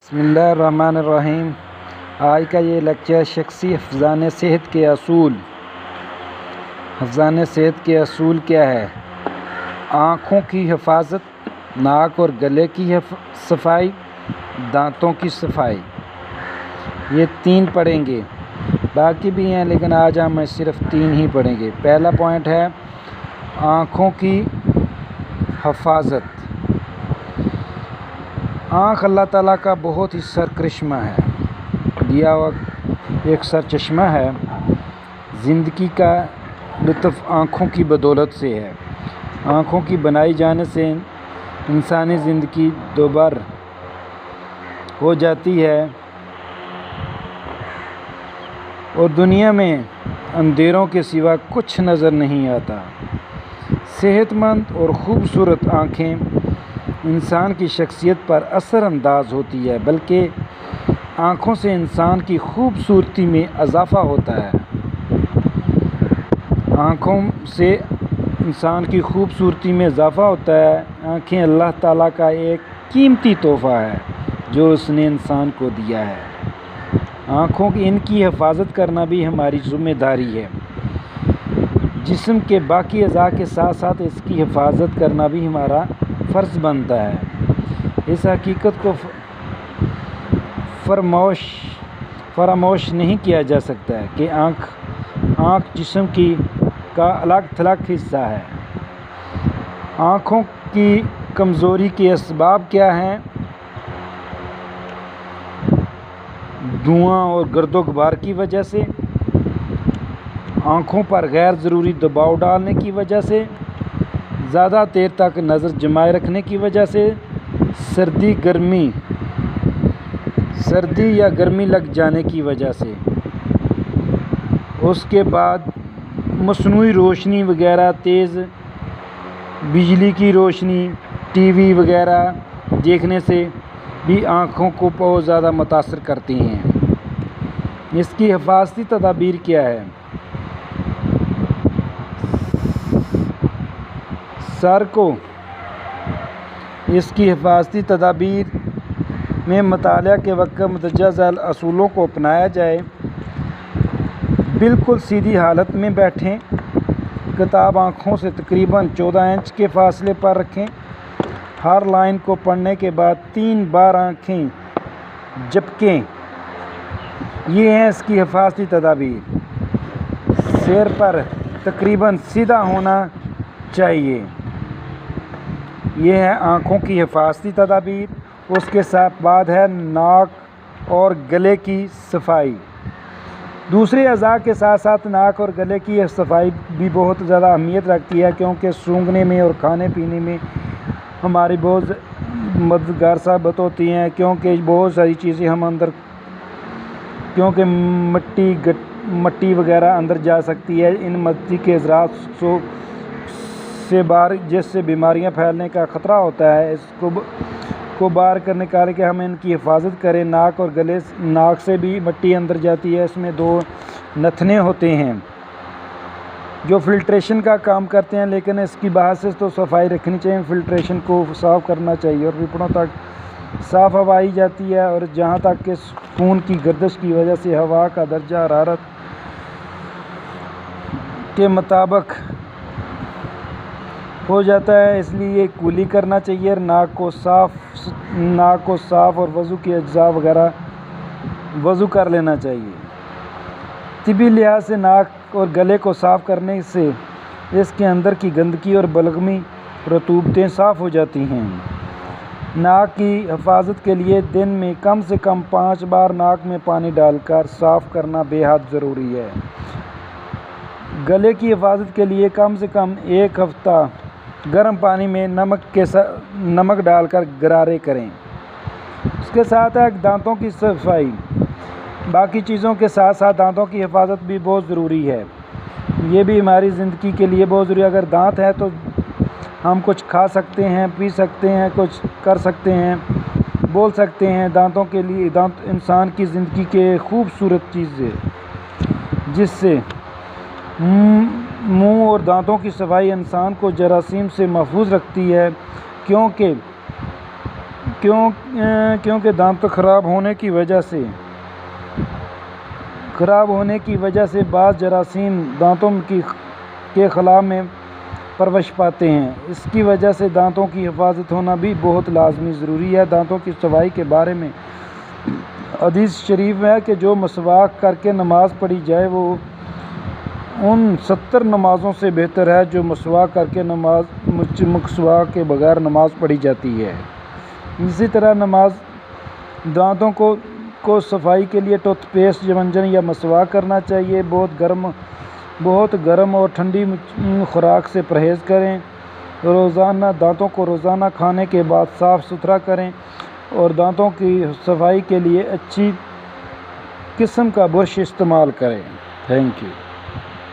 बिस्मिल्लाहिर्रहमानिर्रहीम। आज का ये लेक्चर शख्सी हिफ़्ज़ान सेहत के असूल। हिफ़्ज़ान सेहत के असूल क्या है? आँखों की हिफाजत, नाक और गले की सफाई, दांतों की सफाई, ये 3 पढ़ेंगे। बाकी भी हैं लेकिन आज हम सिर्फ 3 ही पढ़ेंगे। पहला पॉइंट है आँखों की हिफाजत। आँख अल्लाह ताला का बहुत ही सरकरिश्मा है, दिया हुआ एक सरचश्मा है। ज़िंदगी का लुत्फ़ आँखों की बदौलत से है। आँखों की बनाई जाने से इंसानी ज़िंदगी दोबार हो जाती है और दुनिया में अंधेरों के सिवा कुछ नज़र नहीं आता। सेहतमंद और ख़ूबसूरत आँखें इंसान की शख्सियत पर असरअंदाज होती है, बल्कि आँखों से इंसान की खूबसूरती में इजाफ़ा होता है। आँखों से इंसान की खूबसूरती में इजाफ़ा होता है। आँखें अल्लाह ताला का एक कीमती तोहफ़ा है जो उसने इंसान को दिया है। आँखों की इनकी हिफाजत करना भी हमारी ज़िम्मेदारी है। जिस्म के बाकी अज़ा के साथ साथ इसकी हिफाजत करना भी हमारा फ़र्ज़ बनता है। इस हकीकत को फरामोश नहीं किया जा सकता है कि आँख जिस्म का अलग थलग हिस्सा है। आँखों की कमज़ोरी के असबाब क्या हैं? धुआं और गर्दो गुबार की वजह से, आँखों पर गैर ज़रूरी दबाव डालने की वजह से, ज़्यादा देर तक नज़र जमाए रखने की वजह से, सर्दी या गर्मी लग जाने की वजह से, उसके बाद मसनूई रोशनी वगैरह, तेज़ बिजली की रोशनी, टीवी वगैरह देखने से भी आँखों को बहुत ज़्यादा मुतासर करती हैं। इसकी हिफाजती तदाबीर क्या है? सर को इसकी हिफाजती तदाबीर में मुतालिया के वक्त मुतज्जा झैल असूलों को अपनाया जाए। बिल्कुल सीधी हालत में बैठें। किताब आँखों से तकरीबन 14 इंच के फासले पर रखें। हर लाइन को पढ़ने के बाद 3 बार आँखें झपकें। ये हैं इसकी हिफाजती तदाबीर। सिर पर तकरीबन सीधा होना चाहिए। ये है आँखों की हिफाजती तदाबीर। उसके साथ बाद है नाक और गले की सफाई। दूसरे अज़ा के साथ साथ नाक और गले की सफाई भी बहुत ज़्यादा अहमियत रखती है, क्योंकि सूंघने में और खाने पीने में हमारी बहुत मददगार साबित होती हैं। क्योंकि बहुत सारी चीज़ें हम अंदर, क्योंकि मट्टी वगैरह अंदर जा सकती है। इन मट्टी के ज़रात से बाहर जिससे बीमारियां फैलने का ख़तरा होता है, इसको बाहर कर निकाल के हम इनकी हिफाजत करें। नाक से भी मट्टी अंदर जाती है। इसमें 2 नथने होते हैं जो फ़िल्ट्रेशन का काम करते हैं, लेकिन इसकी बाहर से तो सफाई रखनी चाहिए। फ़िल्ट्रेशन को साफ़ करना चाहिए और फेफड़ों तक साफ़ हवा आई जाती है। और जहाँ तक कि खून की गर्दिश की वजह से हवा का दर्जा हरारत के मुताबिक हो जाता है, इसलिए कुली करना चाहिए। नाक को साफ़ और वज़ू के अज्जा वगैरह वज़ू कर लेना चाहिए। तिबी लिहाज से नाक और गले को साफ़ करने से इसके अंदर की गंदगी और बलगमी रतूबतें साफ़ हो जाती हैं। नाक की हिफाजत के लिए दिन में कम से कम 5 बार नाक में पानी डालकर साफ़ करना बेहद ज़रूरी है। गले की हिफाजत के लिए कम से कम 1 हफ़्ता गर्म पानी में नमक डालकर गरारे करें। उसके साथ है दांतों की सफाई। बाकी चीज़ों के साथ साथ दांतों की हिफाजत भी बहुत ज़रूरी है। ये भी हमारी ज़िंदगी के लिए बहुत ज़रूरी है। अगर दांत है तो हम कुछ खा सकते हैं, पी सकते हैं, कुछ कर सकते हैं, बोल सकते हैं। दांतों के लिए, दांत इंसान की ज़िंदगी के खूबसूरत चीज़ है, जिससे मुंह और दांतों की सफाई इंसान को जरासीम से महफूज रखती है। क्योंकि क्योंकि दांत खराब होने की वजह से बाज़ जरासीम दांतों के खला में परवश पाते हैं। इसकी वजह से दांतों की हिफाजत होना भी बहुत लाजमी ज़रूरी है। दांतों की सफाई के बारे में हदीस शरीफ है कि जो मसवाक करके नमाज पढ़ी जाए वो उन 70 नमाज़ों से बेहतर है जो मसवाक करके मसवाक के बगैर नमाज पढ़ी जाती है। इसी तरह दांतों को सफाई के लिए टूथपेस्ट, मंजन या मसवाक करना चाहिए। बहुत गर्म और ठंडी खुराक से परहेज़ करें। दांतों को रोज़ाना खाने के बाद साफ़ सुथरा करें और दांतों की सफाई के लिए अच्छी किस्म का ब्रश इस्तेमाल करें। Thank you.